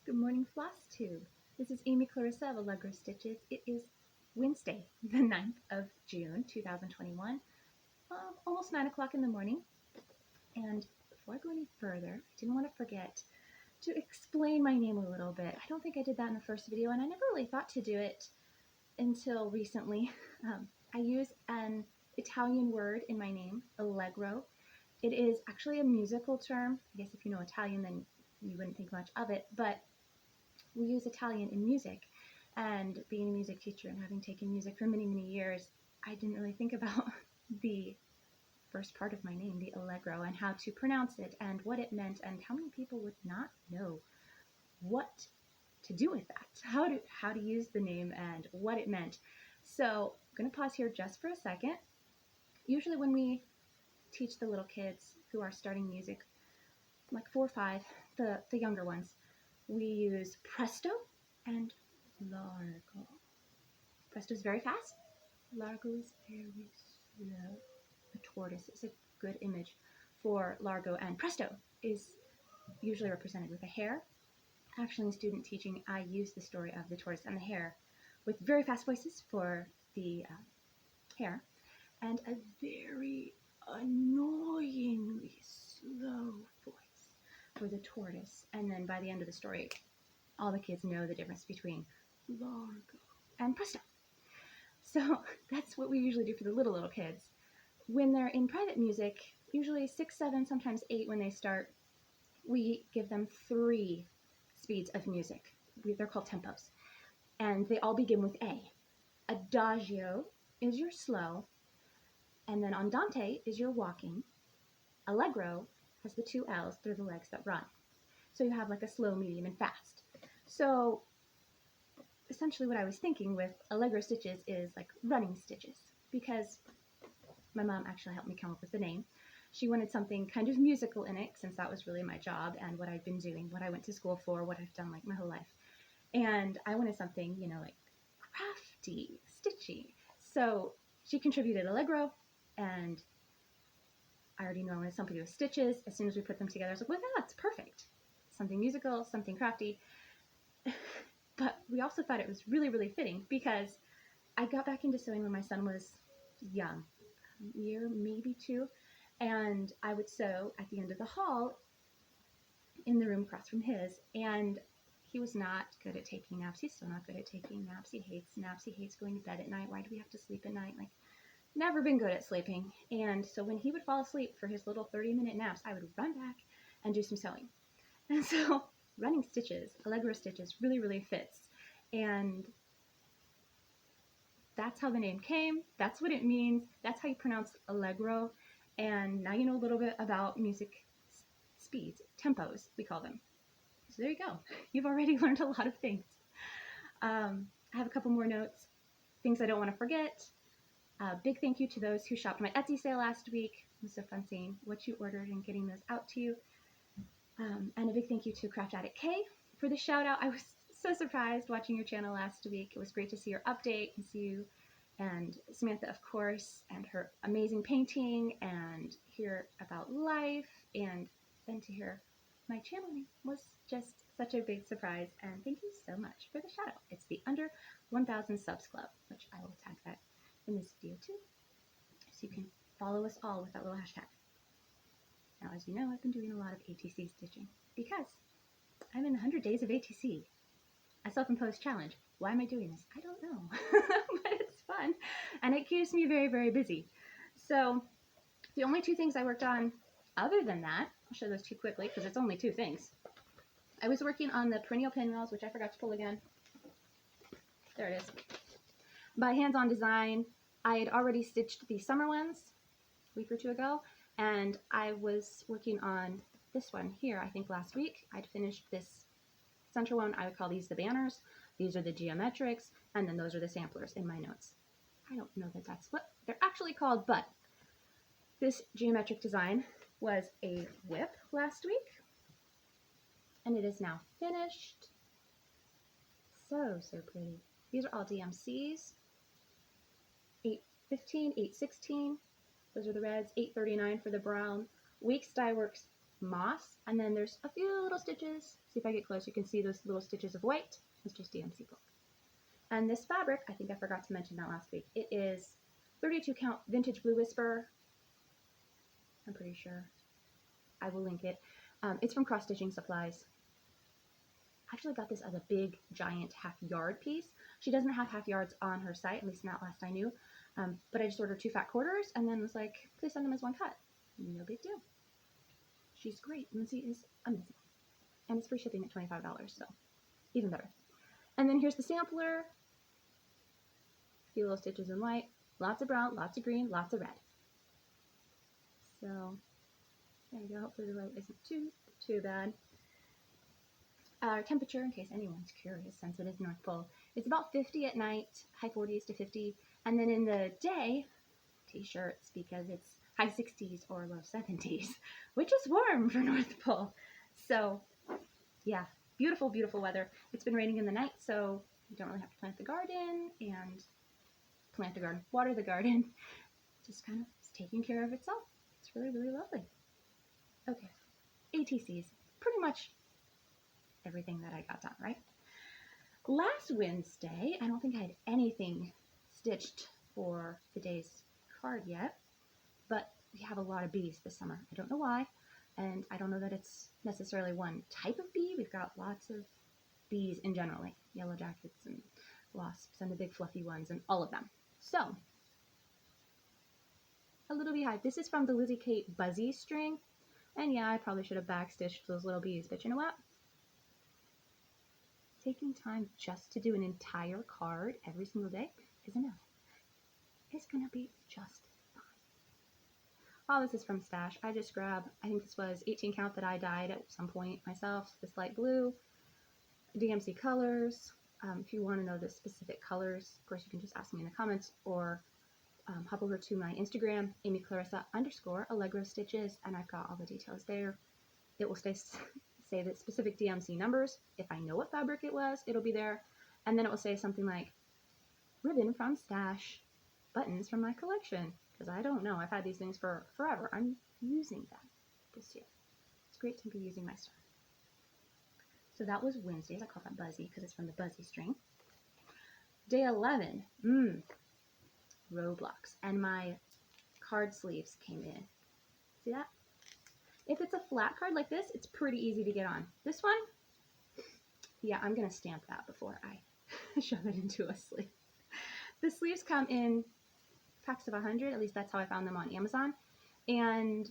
Good morning, Flosstube. This is Amy Clarissa of Allegro Stitches. It is Wednesday, the 9th of June, 2021, almost 9 o'clock in the morning. And before I go any further, I didn't want to forget to explain my name a little bit. I don't think I did that in the first video, and I never really thought to do it until recently. I use an Italian word in my name, Allegro. It is actually a musical term. I guess if you know Italian, then you wouldn't think much of it, but we use Italian in music, and being a music teacher and having taken music for many, many years, I didn't really think about the first part of my name, the Allegro, and how to pronounce it and what it meant, and how many people would not know what to do with that, how to use the name and what it meant. So I'm going to pause here just for a second. Usually when we teach the little kids who are starting music, like 4 or 5, the younger ones, we use presto and largo. Presto is very fast. Largo is very slow. A tortoise is a good image for largo, and presto is usually represented with a hare. Actually, in student teaching, I use the story of the tortoise and the hare with very fast voices for the hare and a very annoyingly slow voice for the tortoise. And then by the end of the story, all the kids know the difference between largo and presto. So that's what we usually do for the little kids. When they're in private music, usually 6, 7, sometimes 8 when they start, we give them 3 speeds of music. They're called tempos. And they all begin with A. Adagio is your slow, and then andante is your walking. Allegro has the 2 L's, they're the legs that run. So you have like a slow, medium, and fast. So essentially what I was thinking with Allegro stitches is like running stitches, because my mom actually helped me come up with the name. She wanted something kind of musical in it, since that was really my job and what I've been doing, what I went to school for, what I've done like my whole life. And I wanted something, like crafty, stitchy. So she contributed Allegro, and I already know I wanted something with stitches. As soon as we put them together, I was like, well, that's perfect. Something musical, something crafty. But we also thought it was really, really fitting, because I got back into sewing when my son was young, a year, maybe 2, and I would sew at the end of the hall in the room across from his, and he was not good at taking naps. He's still not good at taking naps. He hates naps. He hates going to bed at night. Why do we have to sleep at night? Like, never been good at sleeping. And so when he would fall asleep for his little 30-minute naps, I would run back and do some sewing. And so running stitches, Allegro stitches, really, really fits. And that's how the name came. That's what it means. That's how you pronounce Allegro. And now you know a little bit about music speeds, tempos, we call them. So there you go. You've already learned a lot of things. I have a couple more notes, things I don't want to forget. Big thank you to those who shopped my Etsy sale last week. It was so fun seeing what you ordered and getting those out to you. And a big thank you to Craft Addict K for the shout out. I was so surprised watching your channel last week. It was great to see your update and see you and Samantha, of course, and her amazing painting, and hear about life, and then to hear my channel name was just such a big surprise. And thank you so much for the shout out. It's the Under 1000 Subs Club, which I will tag that in this video too, so you can follow us all with that little hashtag. Now, as you know, I've been doing a lot of ATC stitching because I'm in 100 days of ATC, a self-imposed challenge. Why am I doing this? I don't know, but it's fun, and it keeps me very, very busy. So the only 2 things I worked on other than that, I'll show those 2 quickly because it's only 2 things. I was working on the perennial pinwheels, which I forgot to pull again. There it is. By Hands-On Design, I had already stitched the summer ones a week or 2 ago, and I was working on this one here, I think last week. I'd finished this center one. I would call these the banners. These are the geometrics, and then those are the samplers in my notes. I don't know that that's what they're actually called, but this geometric design was a whip last week, and it is now finished. So, so pretty. These are all DMCs. 815, 816, those are the reds, 839 for the brown. Weeks Dye Works moss, and then there's a few little stitches. See if I get close, you can see those little stitches of white. It's just DMC gold. And this fabric, I think I forgot to mention that last week, it is 32 count vintage blue whisper. I'm pretty sure. I will link it. It's from Cross Stitching Supplies. I actually got this as a big, giant half-yard piece. She doesn't have half-yards on her site, at least not last I knew. But I just ordered 2 fat quarters and then was like, please send them as one cut. No big deal. She's great. Lindsay is amazing. And it's free shipping at $25, so even better. And then here's the sampler. A few little stitches in white. Lots of brown, lots of green, lots of red. So there you go. Hopefully the light isn't too bad. Temperature, in case anyone's curious, since it is North Pole, it's about 50 at night, high 40s to 50, and then in the day, t-shirts, because it's high 60s or low 70s, which is warm for North Pole. So yeah, beautiful, beautiful weather. It's been raining in the night, so you don't really have to plant the garden and water the garden. Just kind of taking care of itself. It's really, really lovely. Okay, ATCs, pretty much everything that I got done, right? Last Wednesday, I don't think I had anything stitched for today's card yet, but we have a lot of bees this summer. I don't know why, and I don't know that it's necessarily one type of bee. We've got lots of bees in general, like yellow jackets and wasps and the big fluffy ones and all of them. So, a little beehive. This is from the Lizzie Kate Buzzy string, and yeah, I probably should have backstitched those little bees, but you know what? Taking time just to do an entire card every single day is enough. It's gonna be just fine. Oh, this is from Stash. I just grabbed, I think this was 18 count that I dyed at some point myself, this light blue, DMC colors. If you want to know the specific colors, of course you can just ask me in the comments, or hop over to my Instagram, AmyClarissa_Allegro Stitches, and I've got all the details there. It will say the specific DMC numbers. If I know what fabric it was, it'll be there. And then it will say something like, ribbon from Stash, buttons from my collection. Because I don't know, I've had these things for forever. I'm using them this year. It's great to be using my stuff. So that was Wednesdays. I call that Buzzy because it's from the Buzzy string. Day 11, Roblox. And my card sleeves came in. See that? If it's a flat card like this, it's pretty easy to get on. This one, yeah, I'm going to stamp that before I shove it into a sleeve. The sleeves come in packs of 100, at least that's how I found them on Amazon. And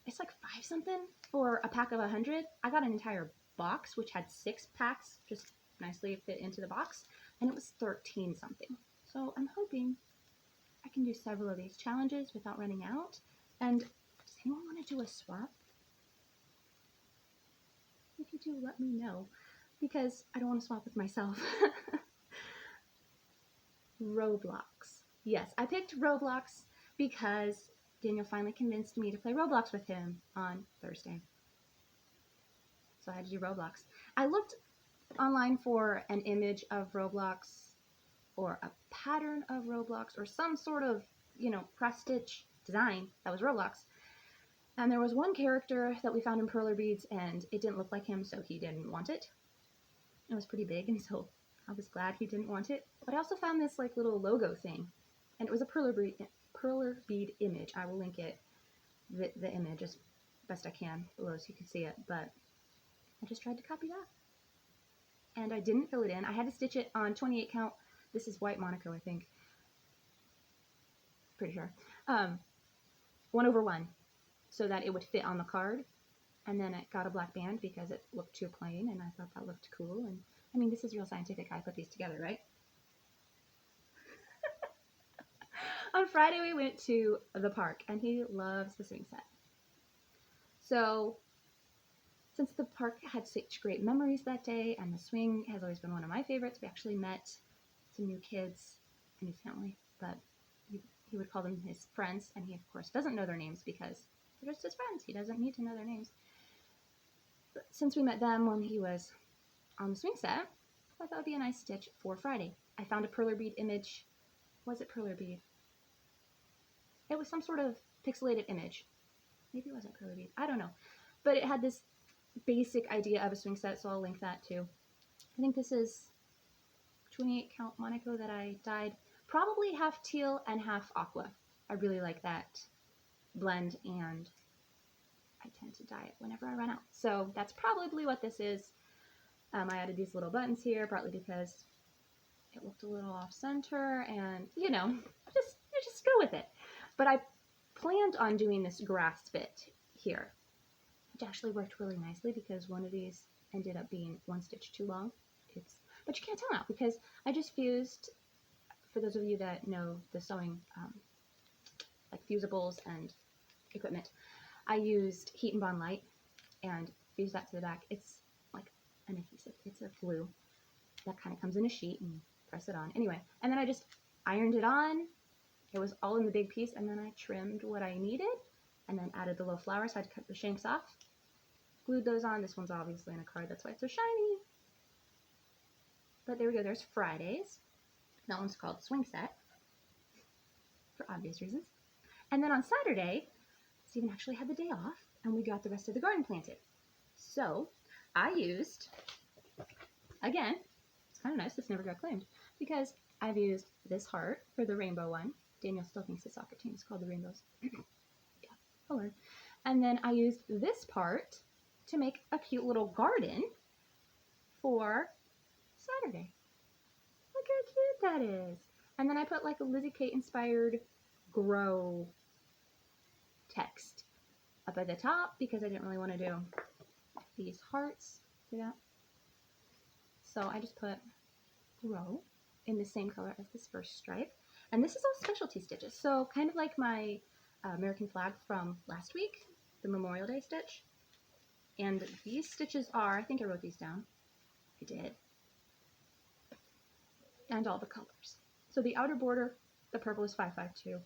it's like 5 something for a pack of 100. I got an entire box, which had 6 packs, just nicely fit into the box. And it was 13 something. So I'm hoping I can do several of these challenges without running out. And does anyone want to do a swap? If you do, let me know, because I don't want to swap with myself. Roblox. Yes, I picked Roblox because Daniel finally convinced me to play Roblox with him on Thursday. So I had to do Roblox. I looked online for an image of Roblox or a pattern of Roblox or some sort of, cross stitch design that was Roblox. And there was one character that we found in Perler Beads, and it didn't look like him, so he didn't want it. It was pretty big, and so I was glad he didn't want it. But I also found this like little logo thing, and it was a Perler bead image. I will link it, the image as best I can below so you can see it. But I just tried to copy that, and I didn't fill it in. I had to stitch it on 28 count. This is white Monaco, I think. Pretty sure. 1/1. So that it would fit on the card, and then it got a black band because it looked too plain, and I thought that looked cool. And I mean, this is real scientific. I put these together, right? On Friday we went to the park, and he loves the swing set. So since the park had such great memories that day, and the swing has always been one of my favorites, we actually met some new kids, a new family, but he would call them his friends, and he of course doesn't know their names because they're just his friends. He doesn't need to know their names. But since we met them when he was on the swing set, I thought that would be a nice stitch for Friday. I found a Perler bead image. Was it Perler bead? It was some sort of pixelated image. Maybe it wasn't Perler bead. I don't know. But it had this basic idea of a swing set, so I'll link that too. I think this is 28 count Monaco that I dyed. Probably half teal and half aqua. I really like that blend, and I tend to dye it whenever I run out. So that's probably what this is. I added these little buttons here, partly because it looked a little off center, and you know, just go with it. But I planned on doing this grass bit here, which actually worked really nicely because one of these ended up being one stitch too long. But you can't tell now because I just fused, for those of you that know the sewing, like fusibles and equipment, I used Heat and Bond Light and fused that to the back. It's like an adhesive. It's a glue that kind of comes in a sheet, and press it on. Anyway, and then I just ironed it on. It was all in the big piece, and then I trimmed what I needed and then added the little flowers. So I had to cut the shanks off. Glued those on. This one's obviously in a card, that's why it's so shiny. But there we go, there's Fridays. That one's called Swing Set, for obvious reasons. And then on Saturday, Stephen actually had the day off, and we got the rest of the garden planted. So I used, again, it's kind of nice, this never got claimed, because I've used this heart for the rainbow one. Daniel still thinks the soccer team is called the Rainbows. Yeah, I'll learn. And then I used this part to make a cute little garden for Saturday. Look how cute that is. And then I put like a Lizzie Kate inspired grow text up at the top because I didn't really want to do these hearts. See that? So I just put grow in the same color as this first stripe. And this is all specialty stitches. So kind of like my American flag from last week, the Memorial Day stitch. And these stitches are, I think I wrote these down. I did. And all the colors. So the outer border, the purple is 552.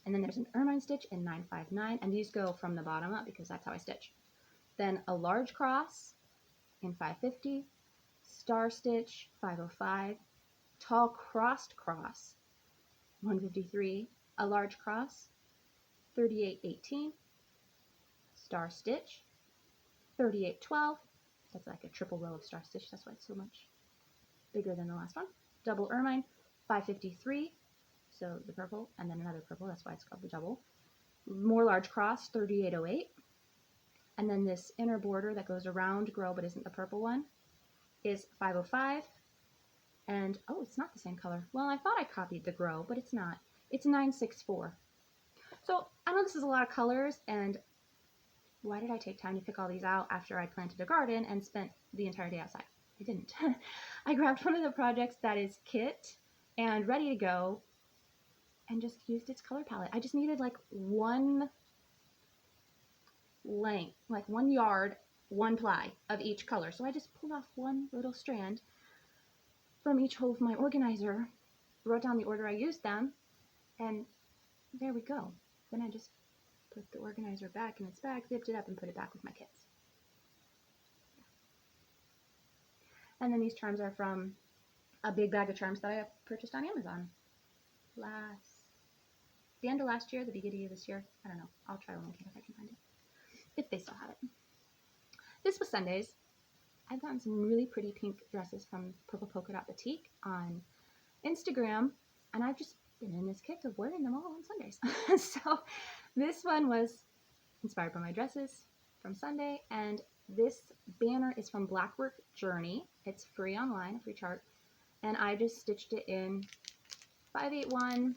And then there's an ermine stitch in 959. And these go from the bottom up because that's how I stitch. Then a large cross in 550. Star stitch 505. Tall crossed cross 153. A large cross 3818. Star stitch 3812. That's like a triple row of star stitch. That's why it's so much bigger than the last one. Double ermine 553. So the purple and then another purple. That's why it's called the double. More large cross 3808. And then this inner border that goes around grow but isn't the purple one is 505. And oh, it's not the same color. Well, I thought I copied the grow, but it's not. It's 964. So I know this is a lot of colors, and why did I take time to pick all these out after I planted a garden and spent the entire day outside? I didn't. I grabbed one of the projects that is kit and ready to go and just used its color palette. I just needed like one length, like 1 yard, 1 ply of each color. So I just pulled off one little strand from each hole of my organizer, wrote down the order I used them, and there we go. Then I just put the organizer back in its bag, zipped it up, and put it back with my kits. And then these charms are from a big bag of charms that I purchased on Amazon the end of last year, the beginning of this year. I don't know. I'll try to link it if I can find it, if they still have it. This was Sundays. I've gotten some really pretty pink dresses from Purple Polka Dot Boutique on Instagram, and I've just been in this kick of wearing them all on Sundays. So this one was inspired by my dresses from Sunday, and this banner is from Blackwork Journey. It's free online, a free chart, and I just stitched it in 581,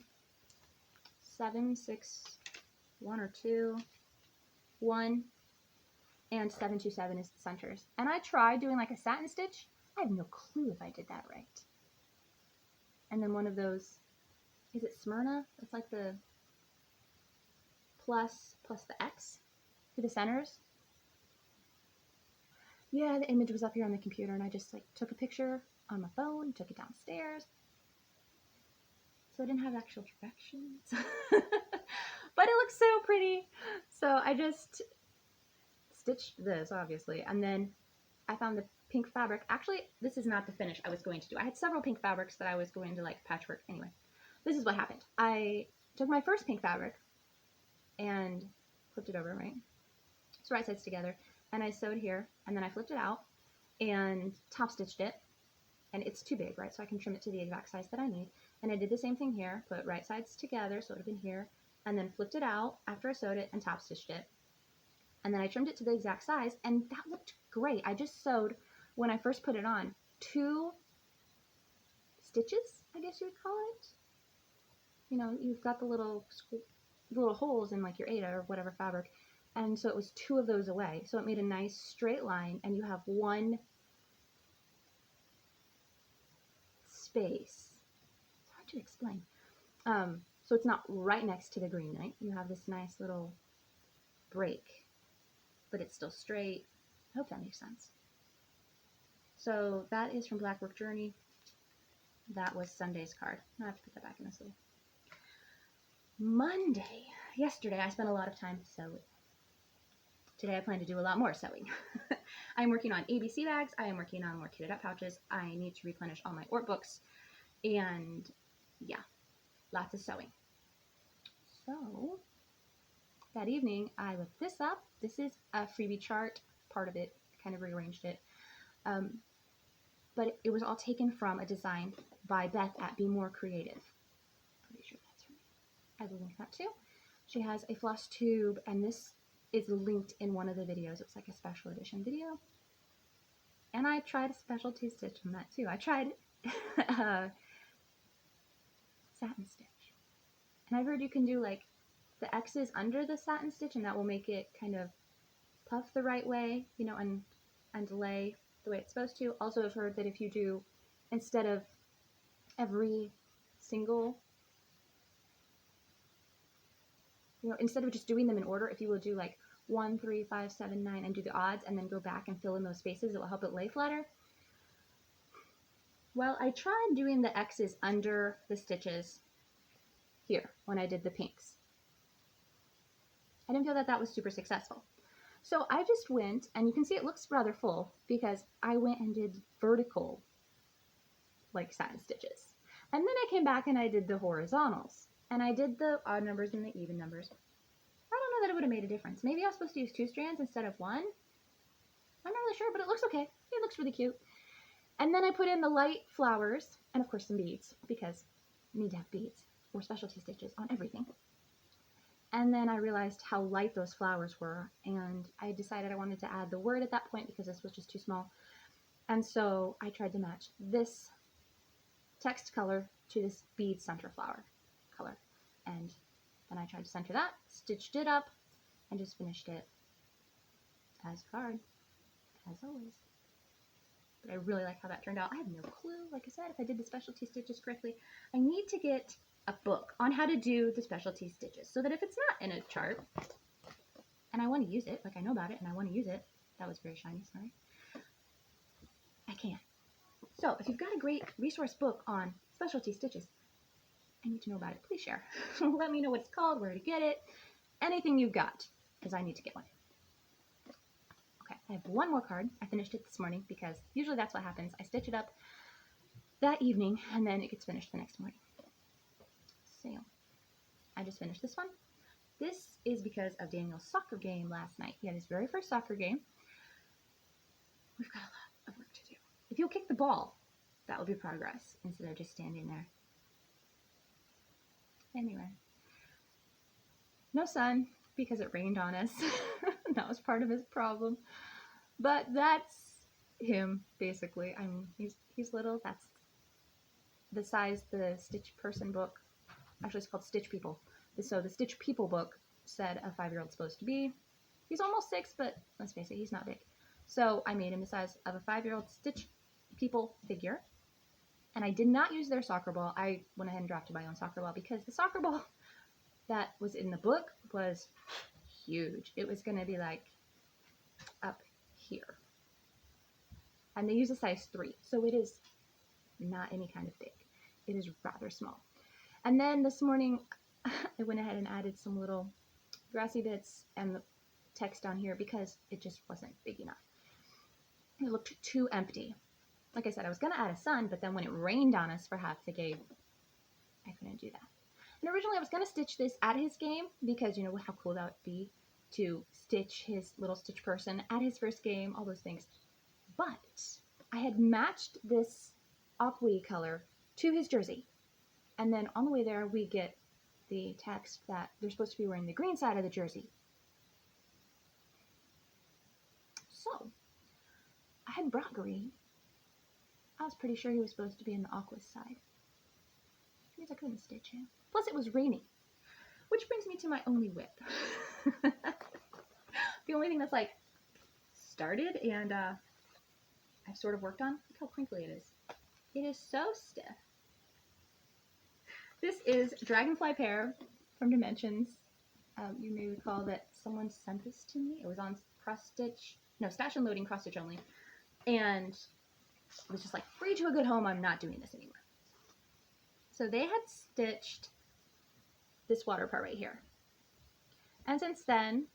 7, 6, 1 or 2, 1, and 727 is the centers. And I tried doing like a satin stitch. I have no clue if I did that right. And then one of those, is it Smyrna? It's like the plus the X for the centers. Yeah, the image was up here on the computer, and I just like took a picture on my phone, took it downstairs. So I didn't have actual directions. But it looks so pretty. So I just stitched this, obviously, and then I found the pink fabric. Actually, this is not the finish I was going to do. I had several pink fabrics that I was going to like patchwork. Anyway, this is what happened. I took my first pink fabric and flipped it over, right? the right sides together, and I sewed here, and then I flipped it out and top stitched it. And it's too big, right? So I can trim it to the exact size that I need. And I did the same thing here, put right sides together, so it would have been here, and then flipped it out after I sewed it and top stitched it. And then I trimmed it to the exact size, and that looked great. I just sewed, when I first put it on, 2 stitches, I guess you would call it. You know, you've got the little holes in like your Aida or whatever fabric, and so it was 2 of those away. So it made a nice straight line, and you have 1 space. It's hard to explain. So it's not right next to the green knight. You have this nice little break, but it's still straight. I hope that makes sense. So that is from Black Work Journey. That was Sunday's card. I have to put that back in this little. Monday. Yesterday I spent a lot of time sewing. Today I plan to do a lot more sewing. I'm working on ABC bags. I am working on more kitted up pouches. I need to replenish all my Ort books. And yeah, lots of sewing. So that evening I looked this up. This is a freebie chart. Part of it, kind of rearranged it. But it was all taken from a design by Beth at Be More Creative. Pretty sure that's her name. I will link that too. She has a Flosstube, and this is linked in one of the videos. It's like a special edition video. And I tried a specialty stitch on that too. I tried satin stitch. And I've heard you can do like the X's under the satin stitch, and that will make it kind of puff the right way, you know, and lay the way it's supposed to. Also, I've heard that if you do, instead of every single, you know, instead of just doing them in order, if you will do like 1, 3, 5, 7, 9 and do the odds and then go back and fill in those spaces, it will help it lay flatter. Well, I tried doing the X's under the stitches here when I did the pinks. I didn't feel that that was super successful. So I just went, and you can see it looks rather full because I went and did vertical like satin stitches. And then I came back and I did the horizontals, and I did the odd numbers and the even numbers. I don't know that it would have made a difference. Maybe I was supposed to use 2 strands instead of 1. I'm not really sure, but it looks okay. It looks really cute. And then I put in the light flowers and of course some beads, because you need to have beads or specialty stitches on everything. And then I realized how light those flowers were, and I decided I wanted to add the word at that point because this was just too small. And so I tried to match this text color to this bead center flower color. And then I tried to center that, stitched it up, and just finished it as a card, as always. But I really like how that turned out. I have no clue, like I said, if I did the specialty stitches correctly. I need to get a book on how to do the specialty stitches so that if it's not in a chart and I want to use it, like I know about it and I want to use it, that was very shiny, sorry, I can. So if you've got a great resource book on specialty stitches, I need to know about it. Please share. Let me know what it's called, where to get it, anything you've got, because I need to get one. Okay, I have one more card. I finished it this morning because usually that's what happens. I stitch it up that evening and then it gets finished the next morning. So I just finished this one. This is because of Daniel's soccer game last night. He had his very first soccer game. We've got a lot of work to do. If you'll kick the ball, that will be progress instead of just standing there. Anyway, no sun because it rained on us. That was part of his problem. But that's him, basically. I mean, he's little. That's the size the Stitch Person book, actually it's called Stitch People. So the Stitch People book said a 5-year-old's supposed to be. He's almost 6, but let's face it, he's not big. So I made him the size of a 5-year-old Stitch People figure. And I did not use their soccer ball. I went ahead and drafted my own soccer ball because the soccer ball that was in the book was huge. It was going to be like up here. And they use a size 3, so it is not any kind of big. It is rather small. And then this morning, I went ahead and added some little grassy bits and the text down here because it just wasn't big enough. It looked too empty. Like I said, I was going to add a sun, but then when it rained on us for half the game, I couldn't do that. And originally I was going to stitch this at his game because, you know, how cool that would be. to stitch his little stitch person at his first game, all those things. But I had matched this aqua color to his jersey. And then on the way there, we get the text that they're supposed to be wearing the green side of the jersey. So, I had brought green. I was pretty sure he was supposed to be in the aqua side. Which means I couldn't stitch him. Plus, it was raining. Which brings me to my only whip. The only thing that's like started and I've sort of worked on. Look how crinkly it is. It is so stiff. This is Dragonfly Pear from Dimensions. You may recall that someone sent this to me. It was on Stash and Loading cross stitch only. And it was just like, free to a good home, I'm not doing this anymore. So they had stitched this water part right here. And since then,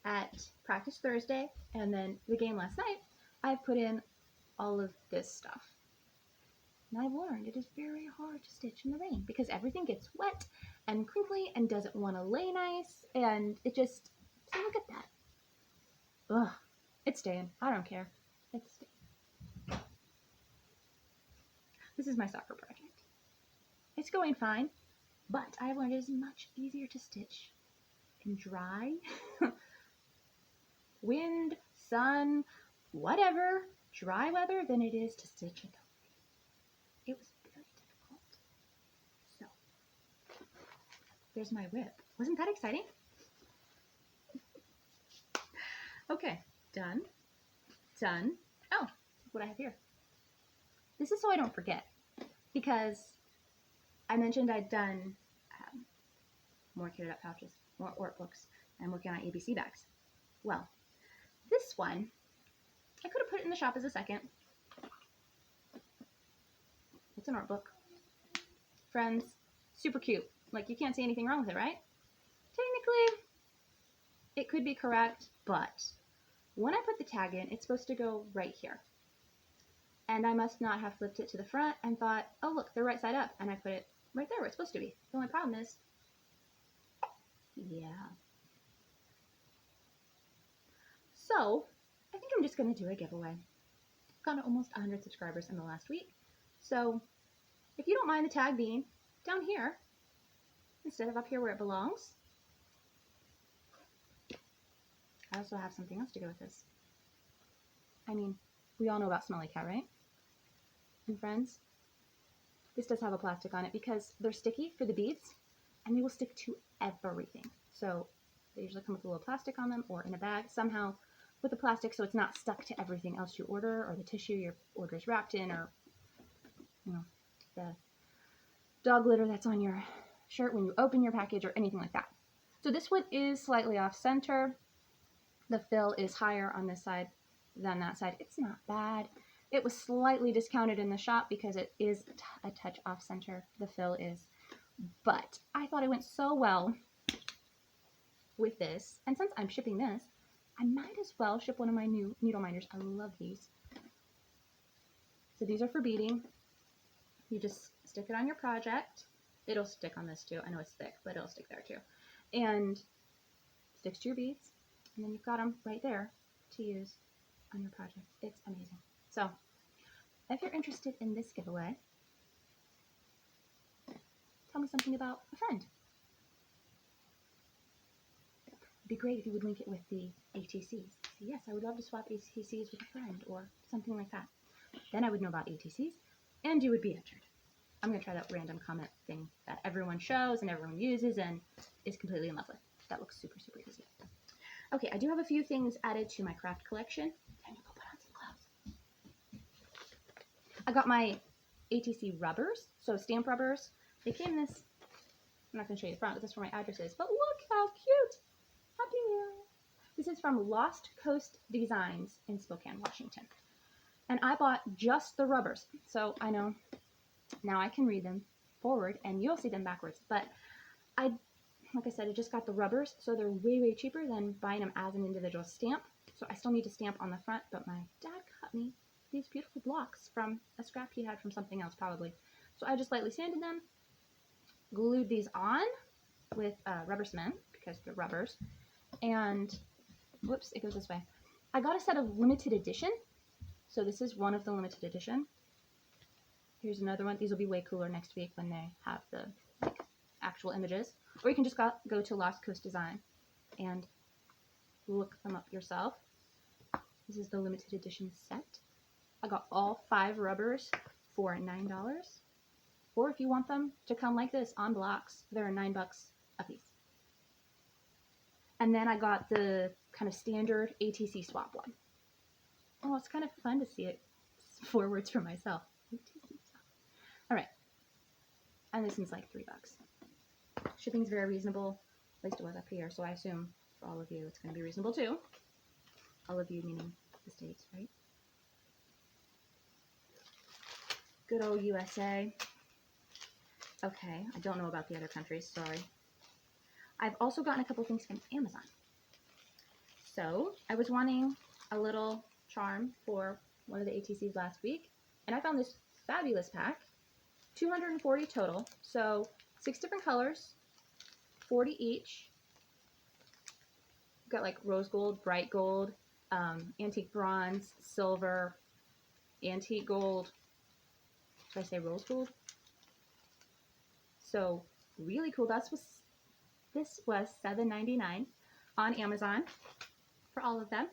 at practice Thursday and then the game last night, I've put in all of this stuff. And I've learned it is very hard to stitch in the rain because everything gets wet and crinkly and doesn't want to lay nice, and it just, so look at that. Ugh, it's staying. I don't care. It's staying. This is my soccer project. It's going fine, but I have learned it is much easier to stitch in dry, wind, sun, whatever, dry weather than it is to stitch in the rain. It was very difficult. So, there's my whip. Wasn't that exciting? Okay, done. Done. Oh, what I have here. This is so I don't forget, because I mentioned I'd done more kitted up pouches, more workbooks, and I'm working on ABC bags. Well, this one, I could have put it in the shop as a second. It's an art book. Friends, super cute. Like, you can't see anything wrong with it, right? Technically, it could be correct, but when I put the tag in, it's supposed to go right here. And I must not have flipped it to the front and thought, oh look, they're right side up, and I put it right there where it's supposed to be. The only problem is, yeah. So, I think I'm just going to do a giveaway. I've gotten almost 100 subscribers in the last week. So, if you don't mind the tag being down here, instead of up here where it belongs, I also have something else to go with this. I mean, we all know about Smelly Cat, right? And friends, this does have a plastic on it because they're sticky for the beads, and they will stick to everything. So they usually come with a little plastic on them or in a bag somehow with the plastic, so it's not stuck to everything else you order, or the tissue your order is wrapped in, or the dog litter that's on your shirt when you open your package, or anything like that. So this one is slightly off center. The fill is higher on this side than that side. It's not bad. It was slightly discounted in the shop because it is a touch off center. The fill is. But I thought it went so well with this. And since I'm shipping this, I might as well ship one of my new needle minders. I love these. So these are for beading. You just stick it on your project. It'll stick on this too. I know it's thick, but it'll stick there too. And sticks to your beads. And then you've got them right there to use on your project. It's amazing. So, if you're interested in this giveaway, tell me something about a friend. It'd be great if you would link it with the ATCs. Say, yes, I would love to swap ATCs with a friend, or something like that. Then I would know about ATCs, and you would be entered. I'm going to try that random comment thing that everyone shows and everyone uses and is completely in love with. That looks super, super easy. Okay, I do have a few things added to my craft collection. Time to go put on some gloves. I got my ATC rubbers, so stamp rubbers. They came in this, I'm not going to show you the front, but this is where my address is, but look how cute! Happy New Year! This is from Lost Coast Designs in Spokane, Washington. And I bought just the rubbers, so I know now I can read them forward and you'll see them backwards, but like I said, I just got the rubbers, so they're way, way cheaper than buying them as an individual stamp. So I still need to stamp on the front, but my dad got me these beautiful blocks from a scrap he had from something else, probably. So I just lightly sanded them, glued these on with rubber cement, because they're rubbers, And, whoops, it goes this way. I got a set of limited edition. So this is one of the limited edition. Here's another one. These will be way cooler next week when they have the like, actual images. Or you can just go to Lost Coast Design and look them up yourself. This is the limited edition set. I got all 5 rubbers for $9. Or if you want them to come like this on blocks, they're $9 a piece. And then I got the kind of standard ATC swap one. Oh, it's kind of fun to see it forwards for myself. All right. And this one's like $3. Shipping's very reasonable. At least it was up here, so I assume for all of you it's going to be reasonable too. All of you meaning the States, right? Good old USA. Okay, I don't know about the other countries, sorry. I've also gotten a couple things from Amazon. So, I was wanting a little charm for one of the ATCs last week, and I found this fabulous pack. 240 total, so 6 different colors, 40 each. Got like rose gold, bright gold, antique bronze, silver, antique gold. Should I say rose gold? So really cool. This was $7.99 on Amazon for all of them,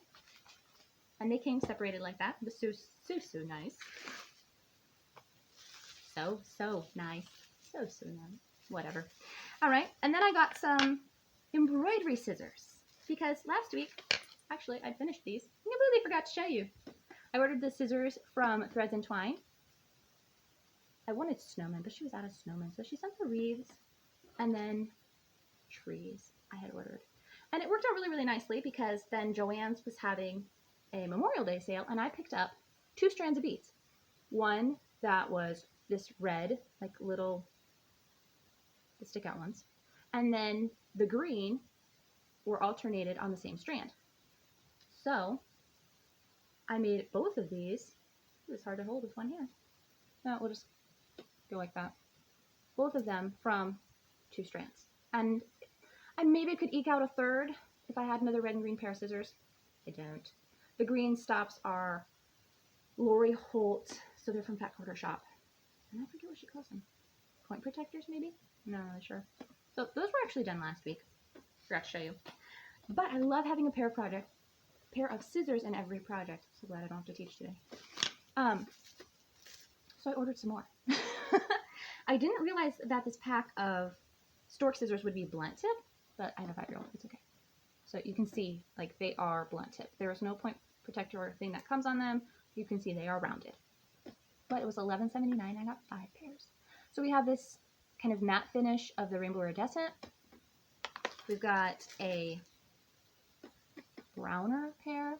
and they came separated like that. This is so nice. So nice. So nice. Whatever. All right, and then I got some embroidery scissors because last week, actually, I finished these. I completely forgot to show you. I ordered the scissors from Threads and Twine. I wanted snowmen, but she was out of snowmen, so she sent the wreaths and then trees I had ordered. And it worked out really, really nicely because then Joann's was having a Memorial Day sale, and I picked up 2 strands of beads. One that was this red, like little, the stick out ones, and then the green were alternated on the same strand. So I made both of these. It was hard to hold with one hand. No, we'll just go like that. Both of them from 2 strands. And I maybe could eke out a third if I had another red and green pair of scissors. I don't. The green stops are Lori Holt, so they're from Fat Quarter Shop. And I forget what she calls them. Point protectors, maybe? I'm not really sure. So those were actually done last week. Forgot to show you. But I love having a pair of scissors in every project. So glad I don't have to teach today. So I ordered some more. I didn't realize that this pack of stork scissors would be blunt tip, but I have a 5-year-old. It's okay. So you can see, like, they are blunt tip. There is no point protector or thing that comes on them. You can see they are rounded. But it was $11.79. I got 5 pairs. So we have this kind of matte finish of the Rainbow Iridescent. We've got a browner pair,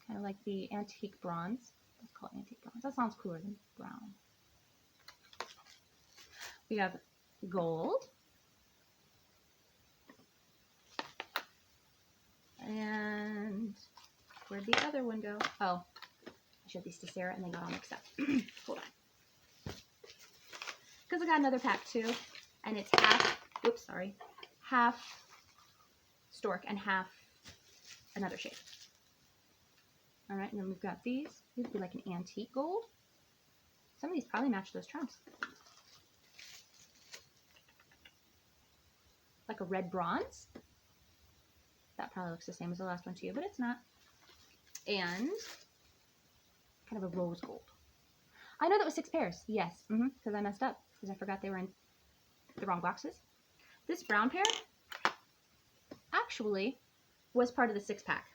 kind of like the antique bronze. Let's call it antique bronze. That sounds cooler than brown. We have gold. And where'd the other one go? Oh, I showed these to Sarah and they got all mixed up. Hold on. Because I got another pack too, and it's half stork and half another shape. All right, and then we've got these. These would be like an antique gold. Some of these probably match those charms. Like a red bronze. That probably looks the same as the last one too, but it's not. And kind of a rose gold. I know that was 6 pairs. Yes, because I messed up because I forgot they were in the wrong boxes. This brown pair actually was part of the 6-pack.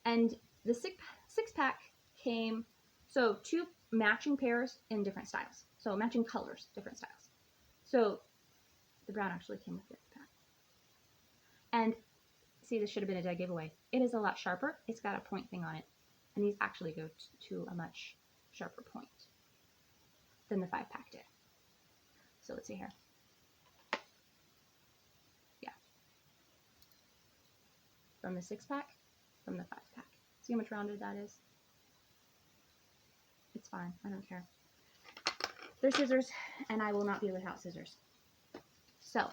And the 6-pack came, so 2 matching pairs in different styles. So matching colors, different styles. So the brown actually came with the pack. And see, this should have been a dead giveaway. It is a lot sharper. It's got a point thing on it. And these actually go to a much sharper point than the 5-pack did. So let's see here. Yeah. From the 6-pack, from the 5-pack. See how much rounded that is? It's fine. I don't care. They're scissors, and I will not be without scissors. So,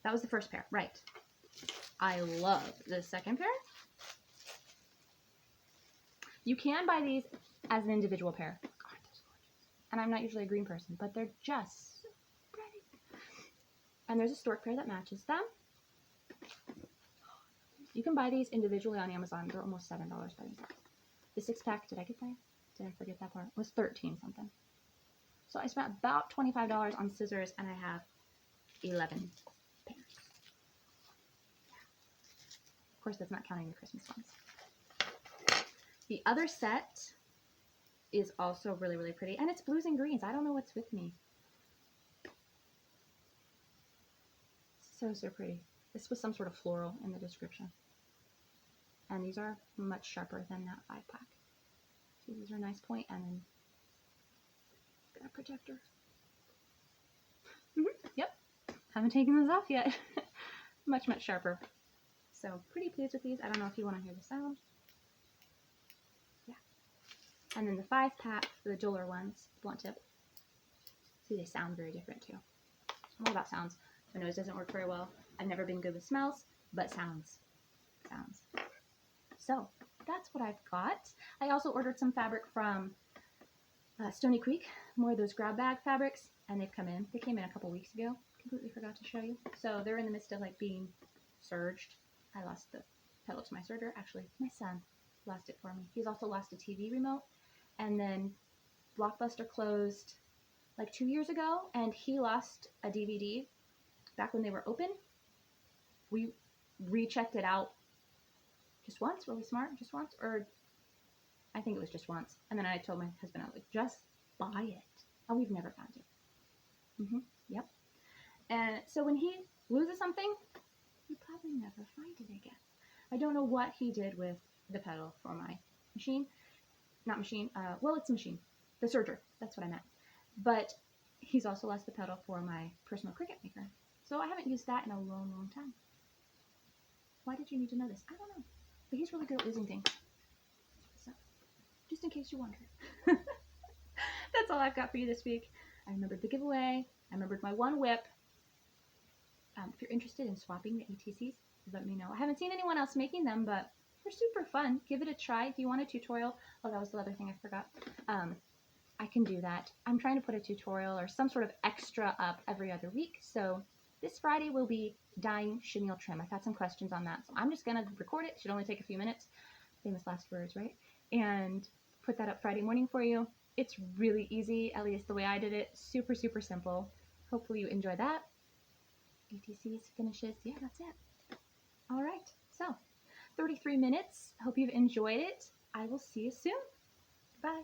that was the first pair. Right. I love the second pair. You can buy these as an individual pair. God, that's gorgeous. And I'm not usually a green person, but they're just so pretty. And there's a stork pair that matches them. You can buy these individually on Amazon. They're almost $7 by themselves. The 6-pack, did I get that? Did I forget that part? It was 13 something. So I spent about $25 on scissors, and I have 11 pairs. Of course, that's not counting the Christmas ones. The other set is also really, really pretty, and it's blues and greens. I don't know what's with me. So, so pretty. This was some sort of floral in the description. And these are much sharper than that 5-pack. See, these are a nice point, and then got a protector. Yep, haven't taken those off yet. Much, much sharper. So pretty pleased with these. I don't know if you want to hear the sound. Yeah. And then the 5-pack, the duller ones, blunt tip. See, they sound very different too. I'm all about sounds. My nose doesn't work very well. I've never been good with smells, but sounds. So that's what I've got. I also ordered some fabric from Stony Creek, more of those grab bag fabrics, and they've come in. They came in a couple weeks ago. Completely forgot to show you. So they're in the midst of like being serged. I lost the pedal to my serger. Actually, my son lost it for me. He's also lost a TV remote. And then Blockbuster closed like 2 years ago, and he lost a DVD back when they were open. We rechecked it out just once. Were we smart? Just once? Or I think it was just once. And then I told my husband, I was like, just buy it. And we've never found it. Yep. And so when he loses something, you probably never find it again. I don't know what he did with the pedal for my machine. Not machine. Well, it's a machine. The serger. That's what I meant. But he's also lost the pedal for my personal Cricut maker. So I haven't used that in a long, long time. Why did you need to know this? I don't know. But he's really good at losing things. So, just in case you wondered. That's all I've got for you this week. I remembered the giveaway. I remembered my one whip. If you're interested in swapping the ATCs, let me know. I haven't seen anyone else making them, but they're super fun. Give it a try. If you want a tutorial, oh, that was the other thing I forgot. I can do that. I'm trying to put a tutorial or some sort of extra up every other week. So this Friday will be dyeing chenille trim. I've had some questions on that. So I'm just going to record it. It should only take a few minutes. Famous last words, right? And put that up Friday morning for you. It's really easy, at least the way I did it. Super, super simple. Hopefully you enjoy that. ATCs, finishes, yeah, that's it. All right, so 33 minutes. Hope you've enjoyed it. I will see you soon. Bye.